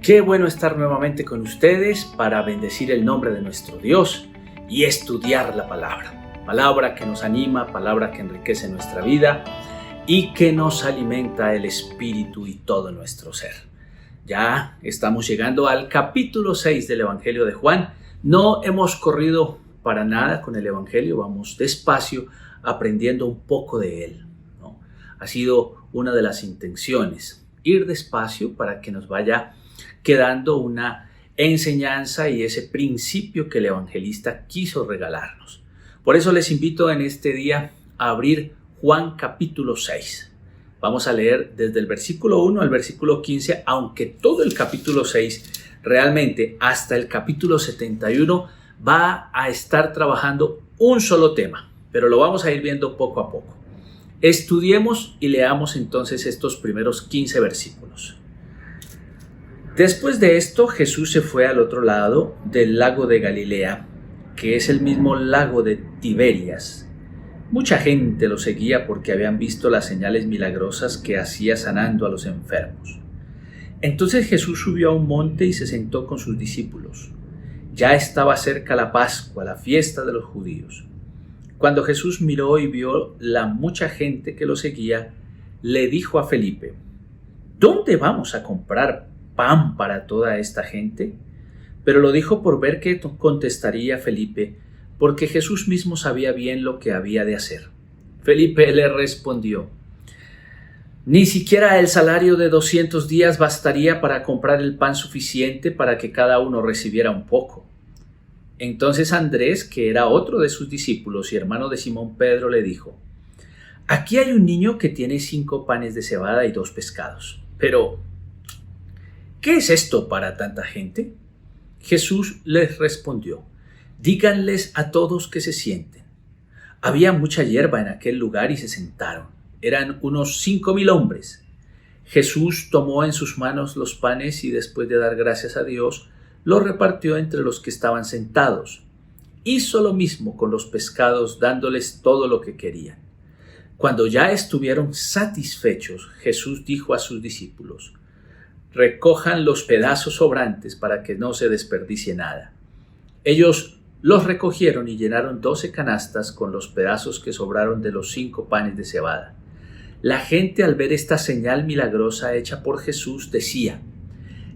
Qué bueno estar nuevamente con ustedes para bendecir el nombre de nuestro Dios y estudiar la palabra. Palabra que nos anima, palabra que enriquece nuestra vida y que nos alimenta el espíritu y todo nuestro ser. Ya estamos llegando al capítulo 6 del Evangelio de Juan. No hemos corrido para nada con el Evangelio, vamos despacio aprendiendo un poco de él, ¿no? Ha sido una de las intenciones, ir despacio para que nos vaya quedando una enseñanza y ese principio que el evangelista quiso regalarnos. Por eso les invito en este día a abrir Juan capítulo 6. Vamos a leer desde el versículo 1 al versículo 15, aunque todo el capítulo 6, realmente hasta el capítulo 71, va a estar trabajando un solo tema, pero lo vamos a ir viendo poco a poco. Estudiemos y leamos entonces estos primeros 15 versículos. Después de esto, Jesús se fue al otro lado del lago de Galilea, que es el mismo lago de Tiberias. Mucha gente lo seguía porque habían visto las señales milagrosas que hacía sanando a los enfermos. Entonces Jesús subió a un monte y se sentó con sus discípulos. Ya estaba cerca la Pascua, la fiesta de los judíos. Cuando Jesús miró y vio la mucha gente que lo seguía, le dijo a Felipe: ¿Dónde vamos a comprar pan para toda esta gente? Pero lo dijo por ver qué contestaría Felipe, porque Jesús mismo sabía bien lo que había de hacer. Felipe le respondió: Ni siquiera el salario de 200 días bastaría para comprar el pan suficiente para que cada uno recibiera un poco. Entonces Andrés, que era otro de sus discípulos y hermano de Simón Pedro, le dijo: Aquí hay un niño que tiene 5 panes de cebada y 2 pescados. Pero ¿qué es esto para tanta gente? Jesús les respondió: Díganles a todos que se sienten. Había mucha hierba en aquel lugar y se sentaron. Eran unos 5,000 hombres. Jesús tomó en sus manos los panes y después de dar gracias a Dios, los repartió entre los que estaban sentados. Hizo lo mismo con los pescados, dándoles todo lo que querían. Cuando ya estuvieron satisfechos, Jesús dijo a sus discípulos: Recojan los pedazos sobrantes para que no se desperdicie nada. Ellos los recogieron y llenaron 12 canastas con los pedazos que sobraron de los 5 panes de cebada. La gente, al ver esta señal milagrosa hecha por Jesús, decía: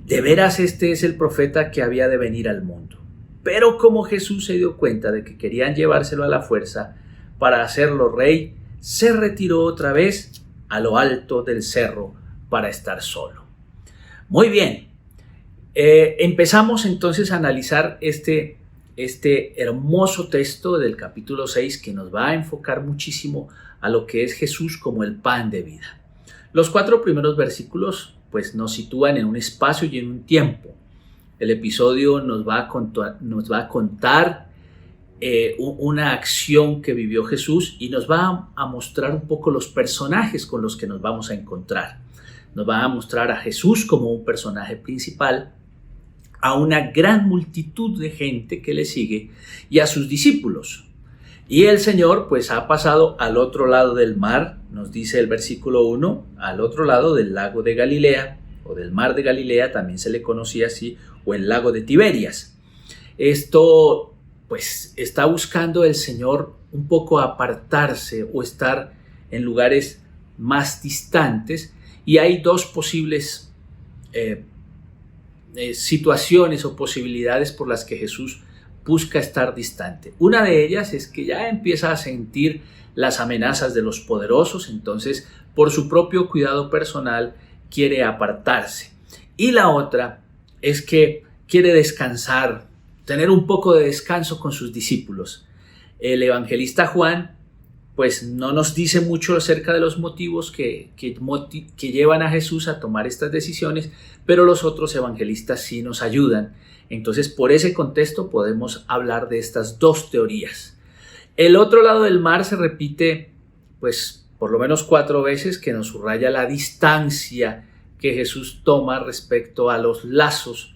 De veras este es el profeta que había de venir al mundo. Pero como Jesús se dio cuenta de que querían llevárselo a la fuerza para hacerlo rey, se retiró otra vez a lo alto del cerro para estar solo. Muy bien, empezamos entonces a analizar este hermoso texto del capítulo 6 que nos va a enfocar muchísimo a lo que es Jesús como el pan de vida. Los 4 primeros versículos pues nos sitúan en un espacio y en un tiempo. El episodio nos va a contar una acción que vivió Jesús y nos va a mostrar un poco los personajes con los que nos vamos a encontrar. Nos va a mostrar a Jesús como un personaje principal, a una gran multitud de gente que le sigue y a sus discípulos. Y el Señor pues ha pasado al otro lado del mar, nos dice el versículo 1, al otro lado del lago de Galilea, o del mar de Galilea, también se le conocía así, o el lago de Tiberias. Esto pues está buscando el Señor un poco apartarse o estar en lugares más distantes, y hay 2 posibles situaciones o posibilidades por las que Jesús busca estar distante. Una de ellas es que ya empieza a sentir las amenazas de los poderosos, entonces por su propio cuidado personal quiere apartarse. Y la otra es que quiere descansar, tener un poco de descanso con sus discípulos. El evangelista Juan pues no nos dice mucho acerca de los motivos que llevan a Jesús a tomar estas decisiones, pero los otros evangelistas sí nos ayudan. Entonces, por ese contexto podemos hablar de estas 2 teorías. El otro lado del mar se repite, pues, por lo menos 4 veces, que nos subraya la distancia que Jesús toma respecto a los lazos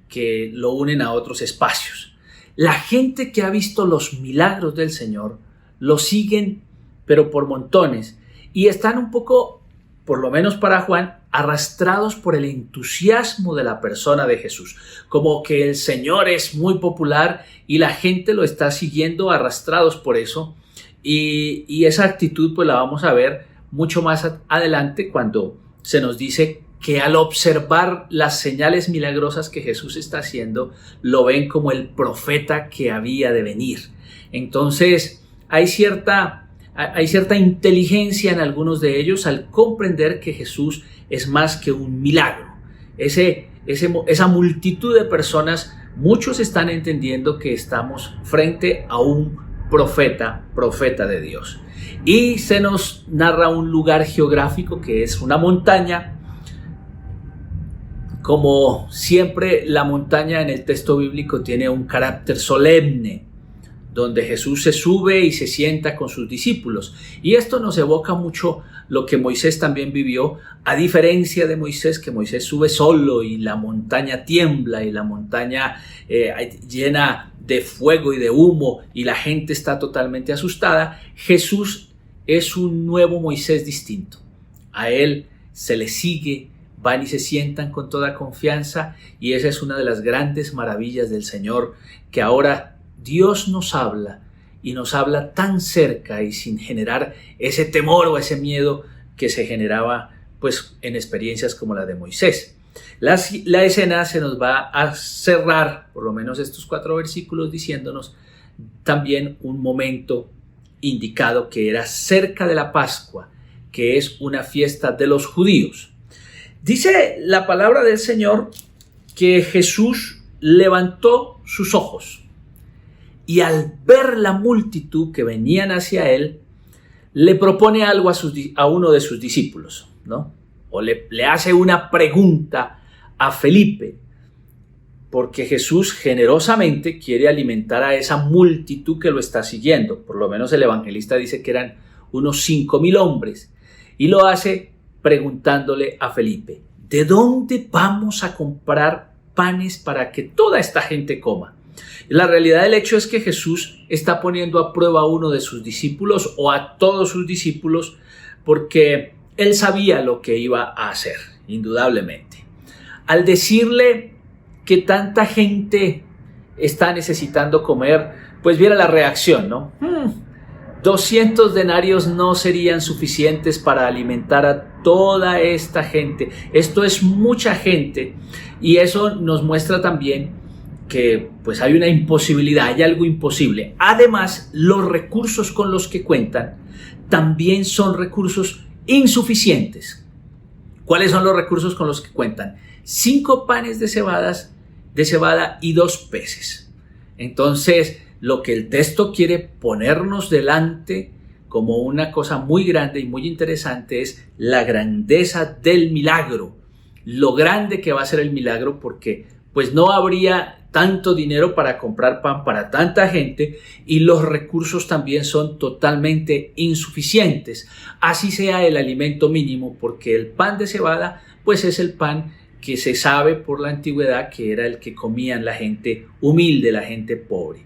que lo unen a otros espacios. La gente que ha visto los milagros del Señor lo siguen, pero por montones, y están un poco, por lo menos para Juan, arrastrados por el entusiasmo de la persona de Jesús, como que el Señor es muy popular y la gente lo está siguiendo arrastrados por eso, y esa actitud pues la vamos a ver mucho más adelante cuando se nos dice que al observar las señales milagrosas que Jesús está haciendo, lo ven como el profeta que había de venir. Entonces hay cierta inteligencia en algunos de ellos al comprender que Jesús es más que un milagro. Esa multitud de personas, muchos están entendiendo que estamos frente a un profeta de Dios. Y se nos narra un lugar geográfico que es una montaña. Como siempre, la montaña en el texto bíblico tiene un carácter solemne, donde Jesús se sube y se sienta con sus discípulos. Y esto nos evoca mucho lo que Moisés también vivió, a diferencia de Moisés, que Moisés sube solo y la montaña tiembla y la montaña llena de fuego y de humo y la gente está totalmente asustada. Jesús es un nuevo Moisés distinto. A él se le sigue, van y se sientan con toda confianza, y esa es una de las grandes maravillas del Señor, que ahora Dios nos habla y nos habla tan cerca y sin generar ese temor o ese miedo que se generaba pues en experiencias como la de Moisés. La escena se nos va a cerrar, por lo menos estos 4 versículos, diciéndonos también un momento indicado que era cerca de la Pascua, que es una fiesta de los judíos. Dice la palabra del Señor que Jesús levantó sus ojos y al ver la multitud que venían hacia él, le propone algo a uno de sus discípulos, ¿no? O le hace una pregunta a Felipe, porque Jesús generosamente quiere alimentar a esa multitud que lo está siguiendo. Por lo menos el evangelista dice que eran unos 5,000 hombres, y lo hace preguntándole a Felipe: ¿de dónde vamos a comprar panes para que toda esta gente coma? La realidad del hecho es que Jesús está poniendo a prueba a uno de sus discípulos o a todos sus discípulos, porque él sabía lo que iba a hacer, indudablemente. Al decirle que tanta gente está necesitando comer, pues viera la reacción, ¿no? 200 denarios no serían suficientes para alimentar a toda esta gente. Esto es mucha gente, y eso nos muestra también que pues hay una imposibilidad, hay algo imposible. Además, los recursos con los que cuentan también son recursos insuficientes. ¿Cuáles son los recursos con los que cuentan? 5 panes de cebada y 2 peces. Entonces, lo que el texto quiere ponernos delante como una cosa muy grande y muy interesante es la grandeza del milagro, lo grande que va a ser el milagro, porque pues no habría tanto dinero para comprar pan para tanta gente, y los recursos también son totalmente insuficientes, así sea el alimento mínimo, porque el pan de cebada pues es el pan que se sabe por la antigüedad que era el que comían la gente humilde, la gente pobre.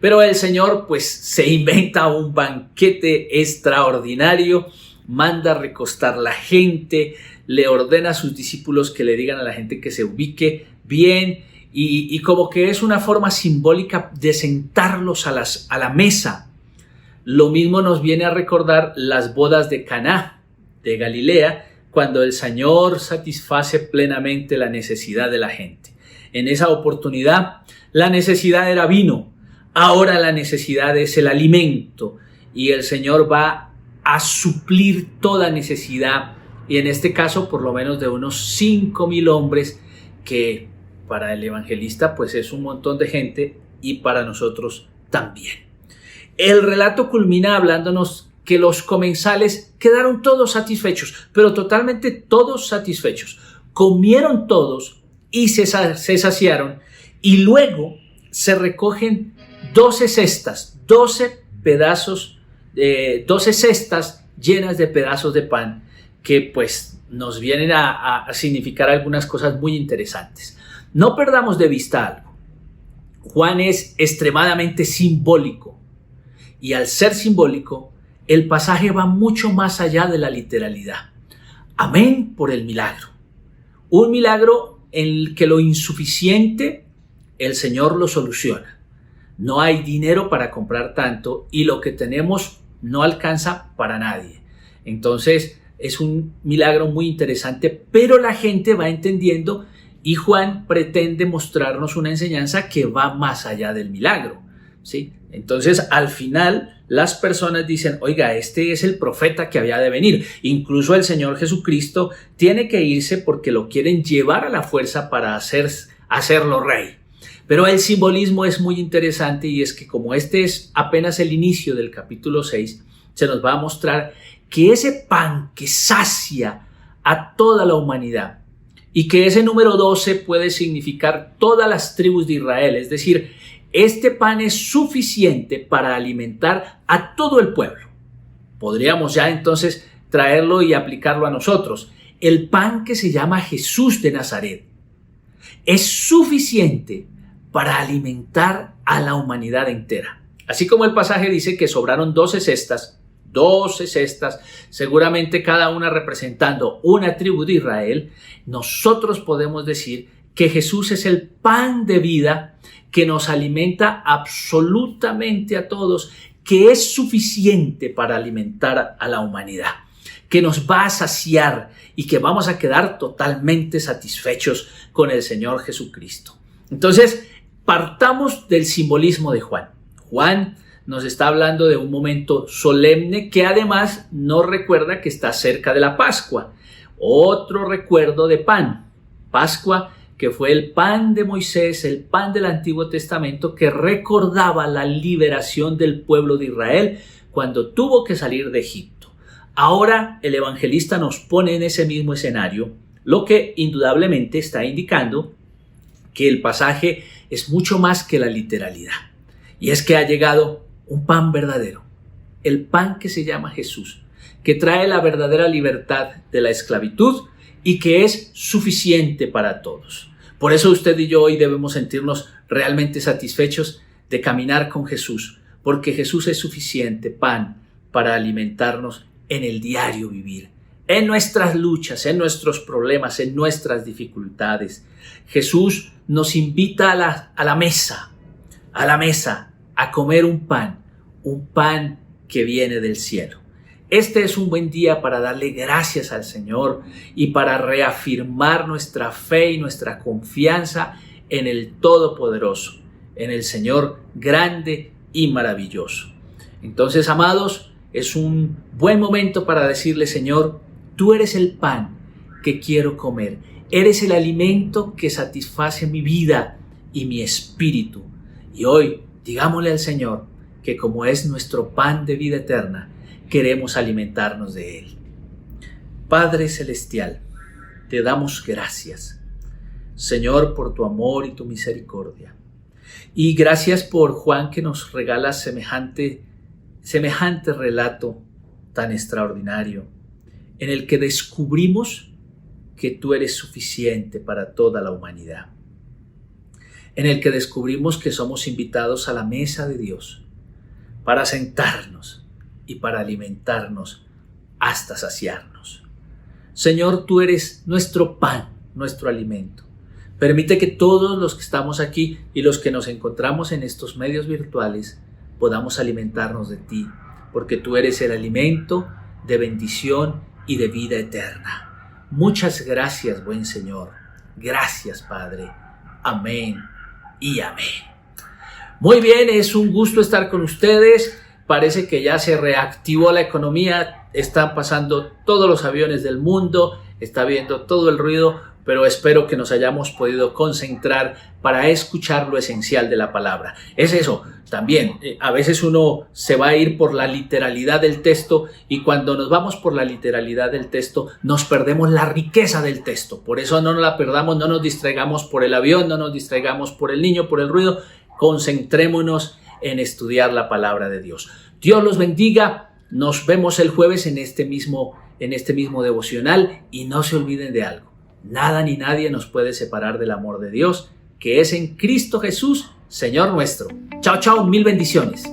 Pero el Señor pues se inventa un banquete extraordinario, manda a recostar la gente, le ordena a sus discípulos que le digan a la gente que se ubique bien, y como que es una forma simbólica de sentarlos a la mesa. Lo mismo nos viene a recordar las bodas de Caná de Galilea, cuando el Señor satisface plenamente la necesidad de la gente. En esa oportunidad la necesidad era vino, ahora la necesidad es el alimento, y el Señor va a suplir toda necesidad, y en este caso por lo menos de unos 5,000 hombres, que para el evangelista pues es un montón de gente, y para nosotros también. El relato culmina hablándonos que los comensales quedaron todos satisfechos, pero totalmente todos satisfechos. Comieron todos y se saciaron, y luego se recogen 12 cestas, 12 cestas llenas de pedazos de pan, que pues nos vienen a significar algunas cosas muy interesantes. No perdamos de vista algo. Juan es extremadamente simbólico, y al ser simbólico, el pasaje va mucho más allá de la literalidad. Amén por el milagro. Un milagro en el que lo insuficiente el Señor lo soluciona. No hay dinero para comprar tanto y lo que tenemos no alcanza para nadie. Entonces es un milagro muy interesante, pero la gente va entendiendo y Juan pretende mostrarnos una enseñanza que va más allá del milagro, ¿sí? Entonces al final las personas dicen, oiga, este es el profeta que había de venir. Incluso el Señor Jesucristo tiene que irse porque lo quieren llevar a la fuerza para hacerlo rey. Pero el simbolismo es muy interesante y es que como este es apenas el inicio del capítulo 6, se nos va a mostrar que ese pan que sacia a toda la humanidad y que ese número 12 puede significar todas las tribus de Israel, es decir, este pan es suficiente para alimentar a todo el pueblo. Podríamos ya entonces traerlo y aplicarlo a nosotros. El pan que se llama Jesús de Nazaret es suficiente para alimentar a la humanidad entera. Así como el pasaje dice que sobraron 12 cestas, seguramente cada una representando una tribu de Israel, nosotros podemos decir que Jesús es el pan de vida que nos alimenta absolutamente a todos, que es suficiente para alimentar a la humanidad, que nos va a saciar y que vamos a quedar totalmente satisfechos con el Señor Jesucristo. Entonces, partamos del simbolismo de Juan. Juan nos está hablando de un momento solemne que además nos recuerda que está cerca de la Pascua. Otro recuerdo de pan. Pascua, que fue el pan de Moisés, el pan del Antiguo Testamento, que recordaba la liberación del pueblo de Israel cuando tuvo que salir de Egipto. Ahora el evangelista nos pone en ese mismo escenario, lo que indudablemente está indicando que el pasaje es mucho más que la literalidad. Y es que ha llegado un pan verdadero, el pan que se llama Jesús, que trae la verdadera libertad de la esclavitud y que es suficiente para todos. Por eso usted y yo hoy debemos sentirnos realmente satisfechos de caminar con Jesús, porque Jesús es suficiente pan para alimentarnos en el diario vivir, en nuestras luchas, en nuestros problemas, en nuestras dificultades. Jesús nos invita a la mesa a comer un pan que viene del cielo. Este es un buen día para darle gracias al Señor y para reafirmar nuestra fe y nuestra confianza en el Todopoderoso, en el Señor grande y maravilloso. Entonces, amados, es un buen momento para decirle, Señor, tú eres el pan que quiero comer, eres el alimento que satisface mi vida y mi espíritu. Y hoy, digámosle al Señor que como es nuestro pan de vida eterna, queremos alimentarnos de Él. Padre Celestial, te damos gracias, Señor, por tu amor y tu misericordia. Y gracias por Juan que nos regala semejante relato tan extraordinario, en el que descubrimos que tú eres suficiente para toda la humanidad, en el que descubrimos que somos invitados a la mesa de Dios para sentarnos y para alimentarnos hasta saciarnos. Señor, tú eres nuestro pan, nuestro alimento. Permite que todos los que estamos aquí y los que nos encontramos en estos medios virtuales podamos alimentarnos de ti, porque tú eres el alimento de bendición y de vida eterna. Muchas gracias, buen Señor. Gracias, Padre. Amén y amén. Muy bien, es un gusto estar con ustedes. Parece que ya se reactivó la economía, están pasando todos los aviones del mundo, está viendo todo el ruido, pero espero que nos hayamos podido concentrar para escuchar lo esencial de la palabra. Es eso, también, a veces uno se va a ir por la literalidad del texto y cuando nos vamos por la literalidad del texto nos perdemos la riqueza del texto. Por eso no nos la perdamos, no nos distraigamos por el avión, no nos distraigamos por el niño, por el ruido, concentrémonos en estudiar la palabra de Dios. Dios los bendiga. Nos vemos el jueves en este mismo devocional y no se olviden de algo. Nada ni nadie nos puede separar del amor de Dios, que es en Cristo Jesús, Señor nuestro. Chao, chao, mil bendiciones.